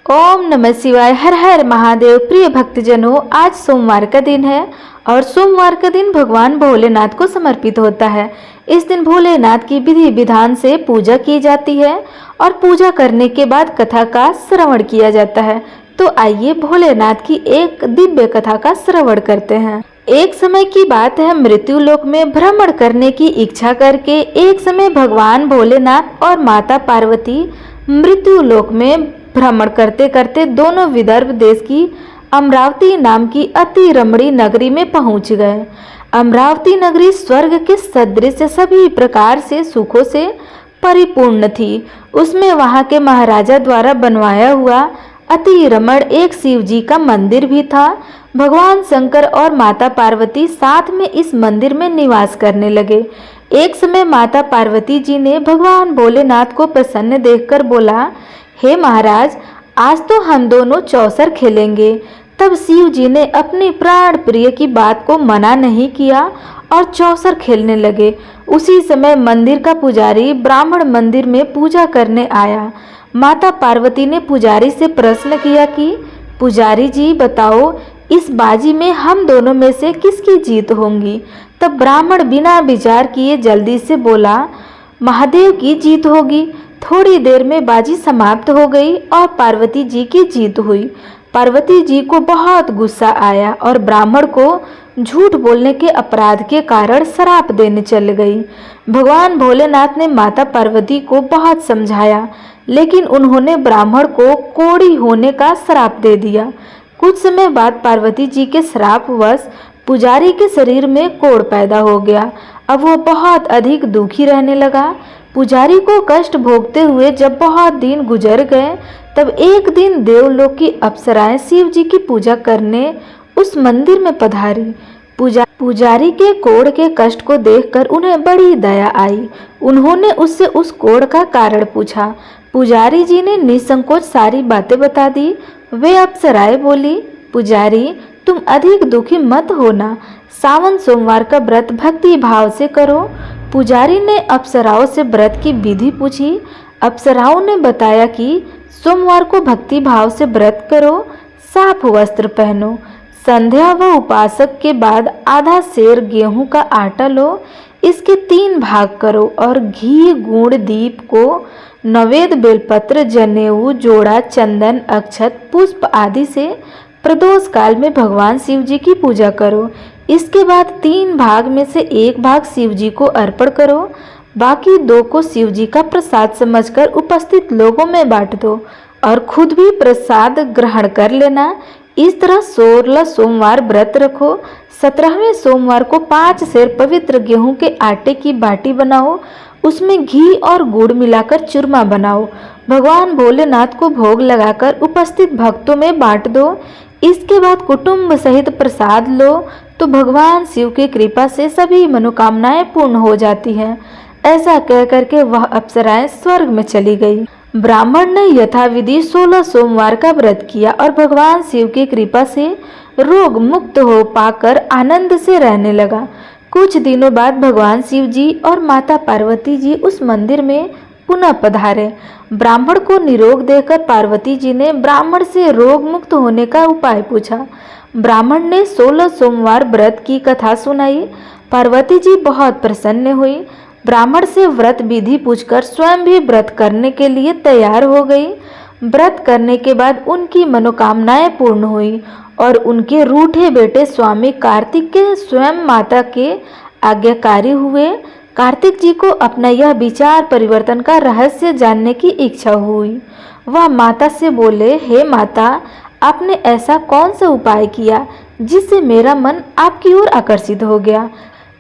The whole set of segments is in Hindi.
ओम नमः शिवाय। हर हर महादेव। प्रिय भक्तजनों, आज सोमवार का दिन है और सोमवार का दिन भगवान भोलेनाथ को समर्पित होता है। इस दिन भोलेनाथ की विधि विधान से पूजा की जाती है और पूजा करने के बाद कथा का श्रवण किया जाता है। तो आइए भोलेनाथ की एक दिव्य कथा का श्रवण करते हैं। एक समय की बात है, मृत्यु लोक में भ्रमण करने की इच्छा करके एक समय भगवान भोलेनाथ और माता पार्वती मृत्यु लोक में भ्रमण करते करते दोनों विदर्भ देश की अमरावती नाम की अति रमणीय नगरी में पहुंच गए। अमरावती नगरी स्वर्ग के सदृश सभी प्रकार से सुखों से परिपूर्ण थी। उसमें वहां के महाराजा द्वारा बनवाया हुआ अति रमण एक शिव जी का मंदिर भी था। भगवान शंकर और माता पार्वती साथ में इस मंदिर में निवास करने लगे। एक समय माता पार्वती जी ने भगवान भोलेनाथ को प्रसन्न देखकर बोला, हे महाराज, आज तो हम दोनों चौसर खेलेंगे। तब शिव जी ने अपनी प्राण प्रिय की बात को मना नहीं किया और चौसर खेलने लगे। उसी समय मंदिर का पुजारी ब्राह्मण मंदिर में पूजा करने आया। माता पार्वती ने पुजारी से प्रश्न किया कि पुजारी जी बताओ, इस बाजी में हम दोनों में से किसकी जीत होगी? तब ब्राह्मण बिना विचार किए जल्दी से बोला, महादेव की जीत होगी। थोड़ी देर में बाजी समाप्त हो गई और पार्वती जी की जीत हुई। पार्वती जी को बहुत गुस्सा आया और ब्राह्मण को झूठ बोलने के अपराध के कारण श्राप देने चल गई। भगवान भोलेनाथ ने माता पार्वती को बहुत समझाया, लेकिन उन्होंने ब्राह्मण को कोढ़ी होने का श्राप दे दिया। कुछ समय बाद पार्वती जी के श्रापवश पुजारी के शरीर में कोढ़ पैदा हो गया। अब वो बहुत अधिक दुखी रहने लगा। पुजारी को कष्ट भोगते हुए जब बहुत दिन गुजर गए, तब एक दिन देवलोक की अप्सराएं शिव जी की पूजा करने उस मंदिर में पधारी। पुजारी के कोढ़ के कष्ट को देखकर उन्हें बड़ी दया आई। उन्होंने उससे उस कोढ़ का कारण पूछा। पुजारी जी ने निसंकोच सारी बातें बता दी। वे अप्सराएं बोली, पुजारी, तुम अधिक दुखी मत होना। सावन सोमवार का व्रत भक्ति भाव से करो। पुजारी ने अप्सराओं से व्रत की विधि पूछी। अप्सराओं ने बताया कि सोमवार को भक्ति भाव से व्रत करो, साफ वस्त्र पहनो, संध्या व उपासक के बाद आधा सेर गेहूं का आटा लो, इसके 3 भाग करो और घी गुड़ दीप को नवेद बेलपत्र जनेऊ जोड़ा चंदन अक्षत पुष्प आदि से प्रदोष काल में भगवान शिव जी की पूजा करो। इसके बाद 3 भाग में से 1 भाग शिव जी को अर्पण करो, बाकी 2 को शिव जी का प्रसाद समझकर उपस्थित लोगों में बांट दो और खुद भी प्रसाद ग्रहण कर लेना। इस तरह 16 सोमवार व्रत रखो। 17वें सोमवार को 5 सेर पवित्र गेहूं के आटे की बाटी बनाओ, उसमें घी और गुड़ मिलाकर चूरमा बनाओ, भगवान भोलेनाथ को भोग लगाकर उपस्थित भक्तों में बांट दो। इसके बाद कुटुंब सहित प्रसाद लो तो भगवान शिव की कृपा से सभी मनोकामनाएं पूर्ण हो जाती हैं। ऐसा कह करके वह अप्सराएं स्वर्ग में चली गई। ब्राह्मण ने यथाविधि 16 सोमवार का व्रत किया और भगवान शिव की कृपा से रोग मुक्त हो पाकर आनंद से रहने लगा। कुछ दिनों बाद भगवान शिव जी और माता पार्वती जी उस मंदिर में पुनः पधारे। ब्राह्मण को निरोग देखकर पार्वती जी ने ब्राह्मण से रोग मुक्त होने का उपाय पूछा। ब्राह्मण ने 16 सोमवार व्रत की कथा सुनाई। पार्वती जी बहुत प्रसन्न हुई। ब्राह्मण से व्रत विधि पूछकर स्वयं भी व्रत करने के लिए तैयार हो गई। व्रत करने के बाद उनकी मनोकामनाएं पूर्ण हुई और उनके रूठे बेटे स्वामी कार्तिक के स्वयं माता के आज्ञाकारी हुए। कार्तिक जी को अपना यह विचार परिवर्तन का रहस्य जानने की इच्छा हुई। वह माता से बोले, हे माता, आपने ऐसा कौन सा उपाय किया जिससे मेरा मन आपकी ओर आकर्षित हो गया?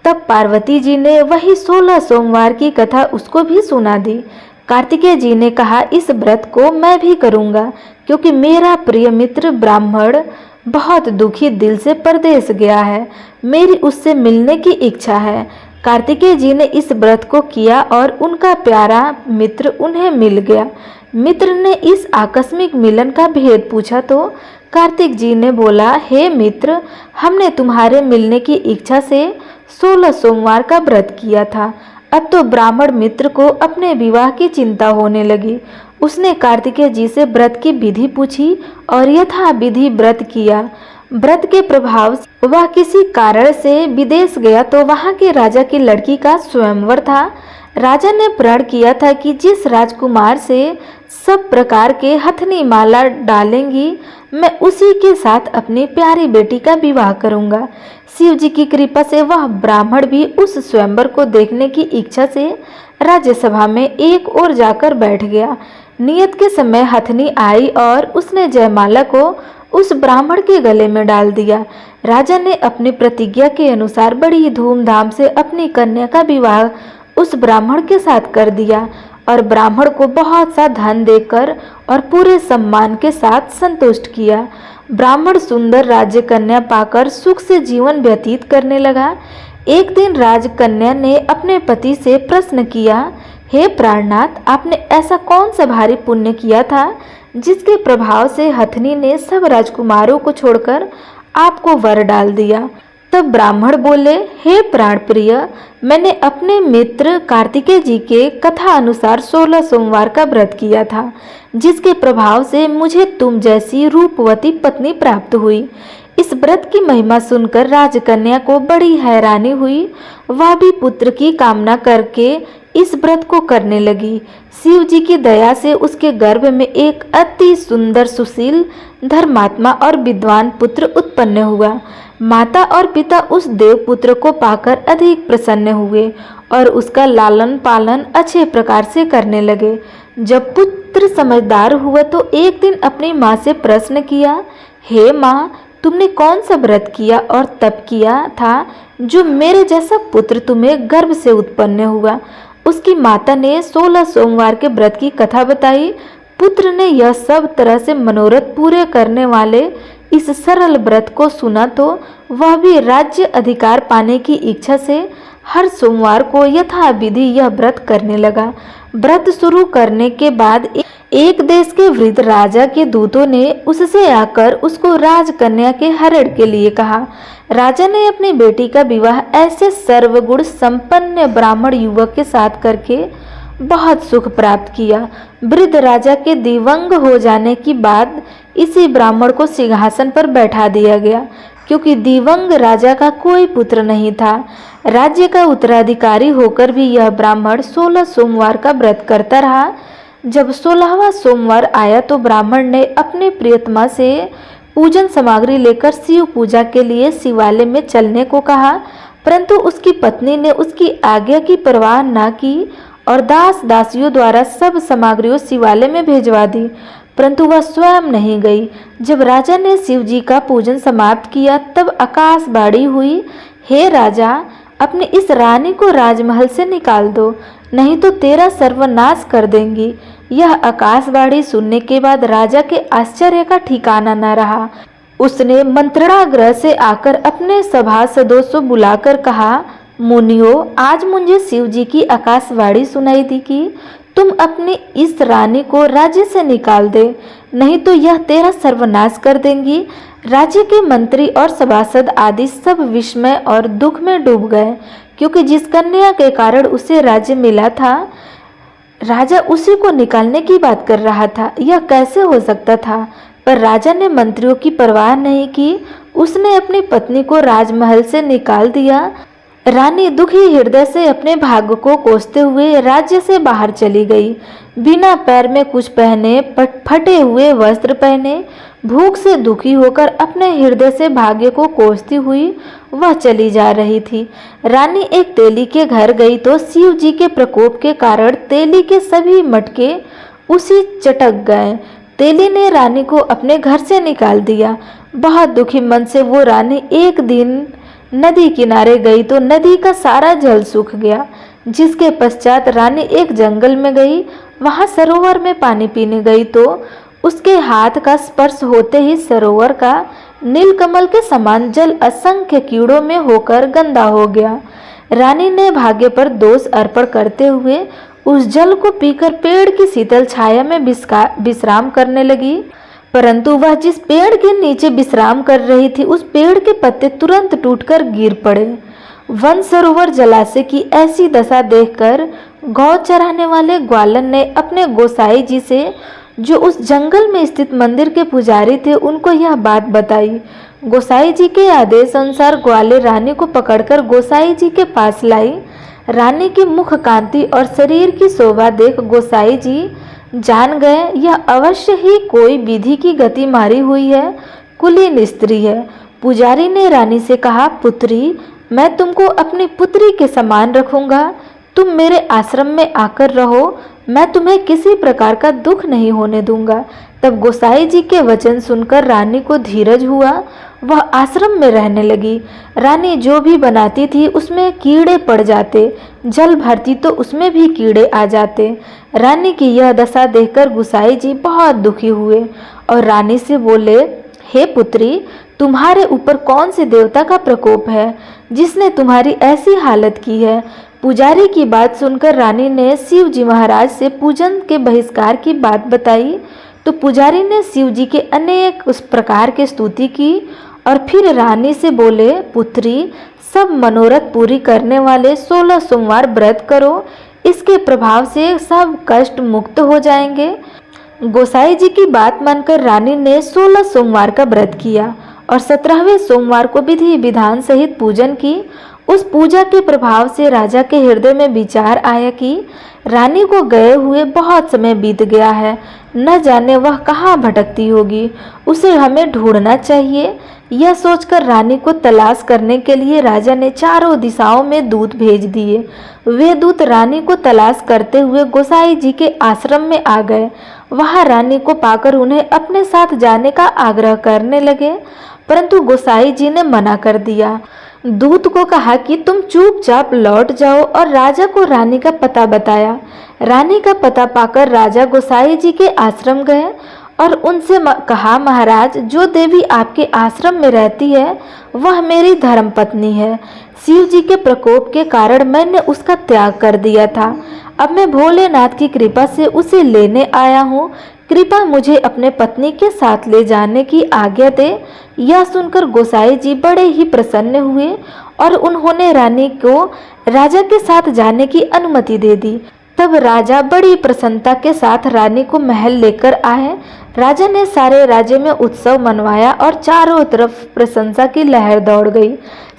तब पार्वती जी ने वही 16 सोमवार की कथा उसको भी सुना दी। कार्तिकेय जी ने कहा, इस व्रत को मैं भी करूंगा, क्योंकि मेरा प्रिय मित्र ब्राह्मण बहुत दुखी दिल से परदेश गया है। मेरी उससे मिलने की इच्छा है। कार्तिकेय जी ने इस व्रत को किया और उनका प्यारा मित्र उन्हें मिल गया। मित्र ने इस आकस्मिक मिलन का भेद पूछा तो कार्तिक जी ने बोला, हे मित्र, हमने तुम्हारे मिलने की इच्छा से 16 सोमवार का व्रत किया था। अब तो ब्राह्मण मित्र को अपने विवाह की चिंता होने लगी। उसने कार्तिकेय जी से व्रत की विधि पूछी और यथा विधि व्रत किया। व्रत के प्रभाव से वह किसी कारण से विदेश गया तो वहां के राजा की लड़की का स्वयंवर था। राजा ने प्रण किया था कि जिस राजकुमार से सब प्रकार के हथनी माला डालेंगी, मैं उसी के साथ अपनी प्यारी बेटी का विवाह करूंगा। शिव जी की कृपा से वह ब्राह्मण भी उस स्वयंवर को देखने की इच्छा से राज्यसभा में एक ओर जाकर बैठ गया। नियत के समय हथनी आई और उसने जयमाला को उस ब्राह्मण के गले में डाल दिया। राजा ने अपनी प्रतिज्ञा के अनुसार बड़ी धूमधाम से अपनी कन्या का विवाह उस ब्राह्मण के साथ कर दिया और ब्राह्मण को बहुत सा धन देकर और पूरे सम्मान के साथ संतुष्ट किया। ब्राह्मण सुंदर राजकन्या पाकर सुख से जीवन व्यतीत करने लगा। एक दिन राजकन्या ने अपने पति से प्रश्न किया, हे प्राणनाथ, आपने ऐसा कौन सा भारी पुण्य किया था जिसके प्रभाव से हथनी ने सब राजकुमारों को छोड़कर आपको वर डाल दिया? तब ब्राह्मण बोले, हे प्राण प्रिय, मैंने अपने मित्र कार्तिकेय जी के कथा अनुसार 16 सोमवार का व्रत किया था, जिसके प्रभाव से मुझे तुम जैसी रूपवती पत्नी प्राप्त हुई। इस व्रत की महिमा सुनकर राजकन्या को बड़ी हैरानी हुई। वह भी पुत्र की कामना करके इस व्रत को करने लगी। शिव जी की दया से उसके गर्भ में एक अति सुंदर, सुशील, धर्मात्मा और विद्वान पुत्र उत्पन्न हुआ। माता और पिता उस देवपुत्र को पाकर अधिक प्रसन्न हुए और उसका लालन पालन अच्छे प्रकार से करने लगे। जब पुत्र समझदार हुआ तो एक दिन अपनी माँ से प्रश्न किया, हे माँ, तुमने कौन सा व्रत किया और तप किया था जो मेरे जैसा पुत्र तुम्हें गर्भ से उत्पन्न हुआ? उसकी माता ने 16 सोमवार के व्रत की कथा बताई। पुत्र ने यह सब तरह से मनोरथ पूरे करने वाले इस सरल व्रत को सुना तो वह भी राज्य अधिकार पाने की इच्छा से हर सोमवार को यथा विधि यह व्रत करने लगा। व्रत शुरू करने के बाद एक देश के वृद्ध राजा के दूतों ने उससे आकर उसको राजकन्या के हरण के लिए कहा। राजा ने अपनी बेटी का विवाह ऐसे सर्वगुण संपन्न ब्राह्मण युवक के साथ करके बहुत सुख प्राप्त किया। वृद्ध राजा के दिवंग हो जाने के बाद इसी ब्राह्मण को सिंहासन पर बैठा दिया गया, क्योंकि दिवंग राजा का कोई पुत्र नहीं था। राज्य का उत्तराधिकारी होकर भी यह ब्राह्मण 16 सोमवार का व्रत करता रहा। जब 16वां सोमवार आया तो ब्राह्मण ने अपने प्रियतमा से पूजन सामग्री लेकर शिव पूजा के लिए शिवालय में चलने को कहा, परंतु उसकी पत्नी ने उसकी आज्ञा की परवाह न की और दास दासियों द्वारा सब सामग्रियों शिवालय में भेजवा दी, परंतु वह स्वयं नहीं गई। जब राजा ने शिव जी का पूजन समाप्त किया तब आकाशवाणी हुई, हे राजा, अपनी इस रानी को राजमहल से निकाल दो, नहीं तो तेरा सर्वनाश कर देंगी। यह आकाशवाणी सुनने के बाद राजा के आश्चर्य का ठिकाना न रहा। उसने मंत्रणागृह से आकर अपने सभासदों से बुलाकर कहा, मुनियों, आज मुझे शिव जी की आकाशवाणी सुनाई दी कि तुम अपनी इस रानी को राज्य से निकाल दे, नहीं तो यह तेरा सर्वनाश कर देंगी। राज्य के मंत्री और सभासद आदि सब विस्मय और दुख में डूब गए, क्योंकि जिस कन्या के कारण उसे राज्य मिला था, राजा उसी को निकालने की बात कर रहा था। यह कैसे हो सकता था? पर राजा ने मंत्रियों की परवाह नहीं की। उसने अपनी पत्नी को राजमहल से निकाल दिया। रानी दुखी हृदय से अपने भाग्य को कोसते हुए राज्य से बाहर चली गई। बिना पैर में कुछ पहने, फटे हुए वस्त्र पहने, भूख से दुखी होकर अपने हृदय से भाग्य को कोसती हुई वह चली जा रही थी। रानी एक तेली के घर गई तो शिव जी के प्रकोप के कारण तेली के सभी मटके उसी चटक गए। तेली ने रानी को अपने घर से निकाल दिया। बहुत दुखी मन से वो रानी एक दिन नदी किनारे गई तो नदी का सारा जल सूख गया, जिसके पश्चात रानी एक जंगल में गई। वहां सरोवर में पानी पीने गई तो उसके हाथ का स्पर्श होते ही सरोवर का नीलकमल के समान जल असंख्य कीड़ों में होकर गंदा हो गया। रानी ने भाग्य पर दोष अर्पण करते हुए उस जल को पीकर पेड़ की शीतल छाया में विश्राम करने लगी, परंतु वह जिस पेड़ के नीचे विश्राम कर रही थी उस पेड़ के पत्ते तुरंत टूटकर गिर पड़े। वन सरोवर जलाशय की ऐसी दशा देखकर गौ चराने वाले ग्वालन ने अपने गोसाई जी से, जो उस जंगल में स्थित मंदिर के पुजारी थे, उनको यह बात बताई। गोसाई जी के आदेश अनुसार ग्वाले रानी को पकड़कर गोसाई जी के पास लाई। रानी की मुख कांति और शरीर की शोभा देख गोसाई जी जान गए यह अवश्य ही कोई विधि की गति मारी हुई है, कुलीन स्त्री है। पुजारी ने रानी से कहा, पुत्री, मैं तुमको अपनी पुत्री के समान रखूंगा। तुम मेरे आश्रम में आकर रहो, मैं तुम्हें किसी प्रकार का दुख नहीं होने दूंगा। तब गोसाई जी के वचन सुनकर रानी को धीरज हुआ, वह आश्रम में रहने लगी। रानी जो भी बनाती थी उसमें कीड़े पड़ जाते, जल भरती तो उसमें भी कीड़े आ जाते। रानी की यह दशा देखकर गोसाई जी बहुत दुखी हुए और रानी से बोले, हे पुत्री, तुम्हारे ऊपर कौन से देवता का प्रकोप है जिसने तुम्हारी ऐसी हालत की है। पुजारी की बात सुनकर रानी ने शिव जी महाराज से पूजन के बहिष्कार की बात बताई। तो पुजारी ने शिव जी के अनेक उस प्रकार की स्तुति की और फिर रानी से बोले, पुत्री, सब मनोरथ पूरी करने वाले 16 सोमवार व्रत करो, इसके प्रभाव से सब कष्ट मुक्त हो जाएंगे। गोसाई जी की बात मानकर रानी ने 16 सोमवार का व्रत किया और 17वें सोमवार को विधि विधान सहित पूजन की। उस पूजा के प्रभाव से राजा के हृदय में विचार आया कि रानी को गए हुए बहुत समय बीत गया है, न जाने वह कहाँ भटकती होगी, उसे हमें ढूंढना चाहिए। यह सोचकर रानी को तलाश करने के लिए राजा ने चारों दिशाओं में दूत भेज दिए। वे दूत रानी को तलाश करते हुए गोसाई जी के आश्रम में आ गए। वहां रानी को पाकर उन्हें अपने साथ जाने का आग्रह करने लगे, परंतु गोसाई जी ने मना कर दिया। दूत को कहा कि तुम चुपचाप लौट जाओ और राजा को रानी का पता बताया। रानी का पता पाकर राजा गोसाई जी के आश्रम गए और उनसे कहा, महाराज, जो देवी आपके आश्रम में रहती है वह मेरी धर्मपत्नी है। शिव जी के प्रकोप के कारण मैंने उसका त्याग कर दिया था। अब मैं भोलेनाथ की कृपा से उसे लेने आया हूँ। कृपा मुझे अपने पत्नी के साथ ले जाने की आज्ञा दे। यह सुनकर गोसाई जी बड़े ही प्रसन्न हुए और उन्होंने रानी को राजा के साथ जाने की अनुमति दे दी। तब राजा बड़ी प्रसन्नता के साथ रानी को महल लेकर आए। राजा ने सारे राज्य में उत्सव मनवाया और चारों तरफ प्रशंसा की लहर दौड़ गई।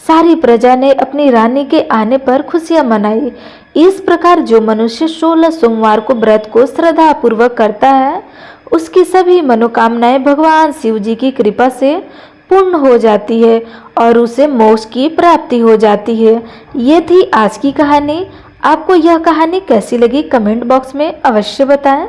सारी प्रजा ने अपनी रानी के आने पर खुशियां मनाई। इस प्रकार जो मनुष्य 16 सोमवार को व्रत को श्रद्धा पूर्वक करता है, उसकी सभी मनोकामनाएं भगवान शिव जी की कृपा से पूर्ण हो जाती है और उसे मोक्ष की प्राप्ति हो जाती है। ये थी आज की कहानी। आपको यह कहानी कैसी लगी कमेंट बॉक्स में अवश्य बताएं।